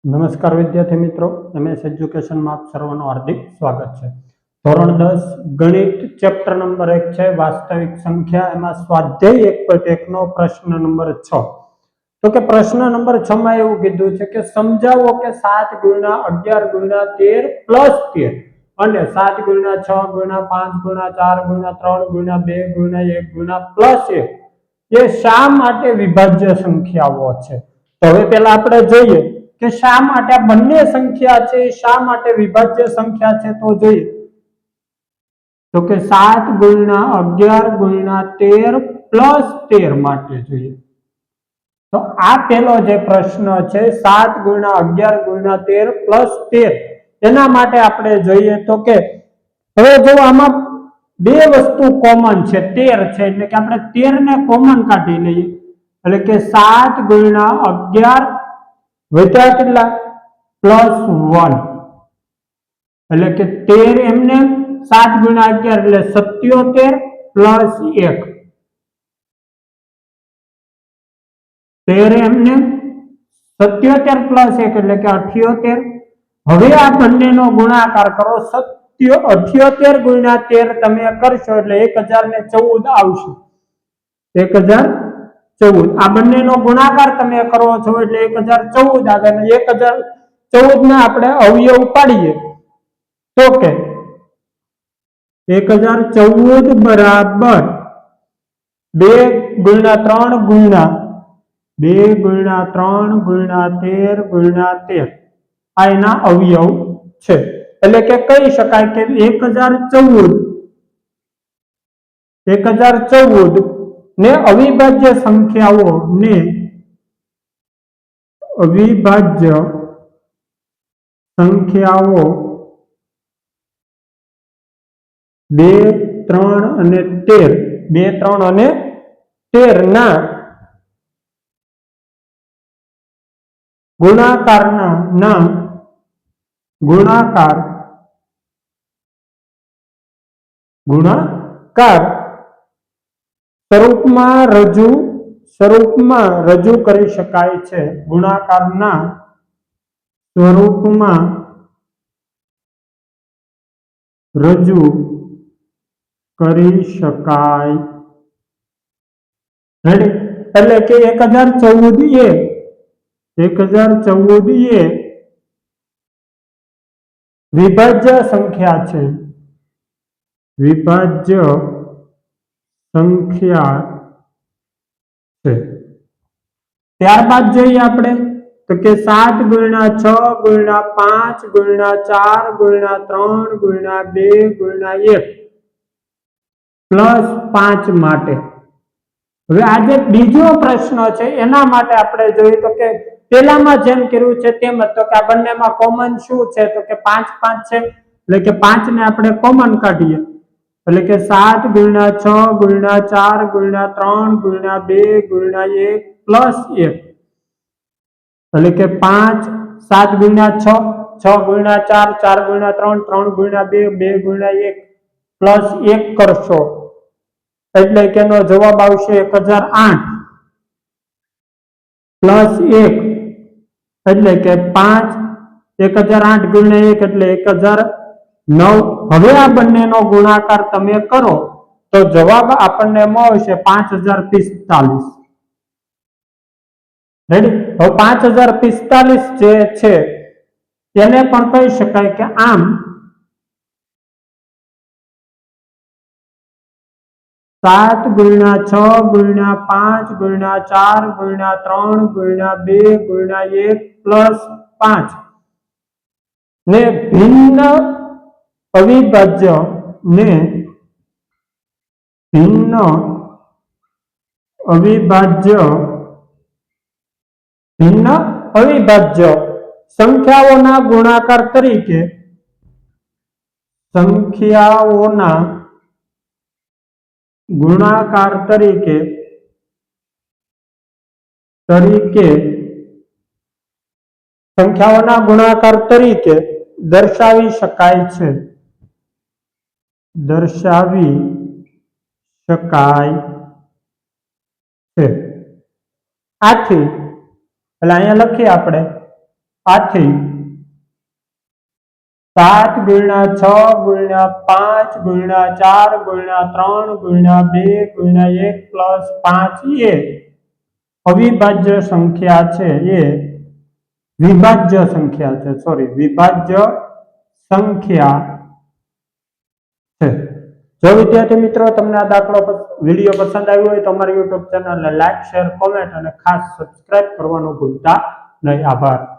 નમસ્કાર વિદ્યાર્થી મિત્રો, એમએસ એજ્યુકેશનમાં આપ સર્વનું હાર્દિક સ્વાગત છે। ધોરણ 10 ગણિત ચેપ્ટર નંબર 1 છે વાસ્તવિક સંખ્યા, એમાં સ્વાધ્યાય 1.1 નો પ્રશ્ન નંબર 6। તો કે પ્રશ્ન નંબર 6 માં એવું કીધું છે કે સમજાવો કે 7 × 11 × 13 + 13 અને 7 × 6 × 5 × 4 × 3 × 2 × 1 +1 એ શા માટે વિભાજ્ય સંખ્યાઓ છે। તો હવે પહેલા આપણે જોઈએ કે શા માટે આ બંને સંખ્યા છે શા માટે વિભાજ્ય સંખ્યા છે। તો જોઈએ તો કે 7 × 11 × 13 + 13 માટે જોઈએ। તો આ પહેલો જે પ્રશ્ન છે 7 × 11 × 13 + 13 એના માટે આપણે જોઈએ તો કે હવે જો આમાં બે વસ્તુ કોમન છે 13 છે એટલે કે આપણે 13 ને કોમન કાઢી લઈએ એટલે કે 7 × 11 વધ્યા કેટલા +1 એટલે કે 13 એમને 7 × 11 એટલે 77 + 1 13 એમને 77 + 1 એટલે કે 78। હવે આ બંનેનો ગુણાકાર કરો 78 × 13 તમે કરશો એટલે 1014 આવશે 1014। આ બંનેનો ગુણાકાર તમે કરો છો એટલે 1014 આવે અને 1014 ને આપણે અવયવ પાડીએ તો કે 1014 બરાબર 2 × 3 × 2 × 3 × 13 × 13 આ એના અવયવ છે। એટલે કે કહી શકાય કે 1014 ને અવિભાજ્ય સંખ્યાઓ ને અવિભાજ્ય સંખ્યાઓ 2, 3 અને 13 ના ગુણાકાર સ્વરૂપમાં રજૂ કરી શકાય છે। ગુણાકારના સ્વરૂપમાં રજૂ કરી શકાય એટલે કે 1014 એ વિભાજ્ય સંખ્યા છે ત્યારબાદ જોઈએ આપણે તો કે 7 × 6 × 5 × 4 × 3 × 2 × 1 +5 માટે। હવે આ જે બીજો પ્રશ્ન છે એના માટે આપણે જોઈએ તો કે પેલામાં જેમ કર્યું છે તેમ જ તો કે આ બંનેમાં કોમન શું છે તો કે 5 5 છે એટલે કે 5 ને આપણે કોમન કાઢીએ એટલે કે 7 × 6 × 4 × 3 × 2 × 1 +1 એટલે કે 5 7 × 6 6 × 4 4 × 3 3 × 2 2 × 1 +1 કરશો એટલે કે એનો જવાબ આવશે 1008 +1 એટલે કે 5 1008 × 1 એટલે 1009। હવે આ બંનેનો ગુણાકાર તમે કરો તો જવાબ આપણને મળશે 5045। રેડી। હવે 5045 જે છે તેને પણ કહી શકાય કે આમ 7 × 6 × 5 × 4 × 3 × 2 × 1 +5 ને ભિન્ન અવિભાજ્ય સંખ્યાઓના ગુણાકાર તરીકે સંખ્યાઓના ગુણાકાર તરીકે દર્શાવી શકાય છે આથી એટલે અહીંયા લખીએ આપણે આથી 7 ગુણ્યા 6 ગુણ્યા 5 ગુણ્યા 4 ગુણ્યા 3 ગુણ્યા 2 ગુણ્યા 1 પ્લસ 5 એ અવિભાજ્ય સંખ્યા છે, એ વિભાજ્ય સંખ્યા છે, વિભાજ્ય સંખ્યા છે. જો વિદ્યાર્થી મિત્રો તમને આ દાખલો વિડીયો પસંદ આવ્યો હોય તો અમારી YouTube ચેનલને લાઈક, શેર, કોમેન્ટ અને ખાસ સબસ્ક્રાઇબ કરવાનું ભૂલતા નહીં. આભાર.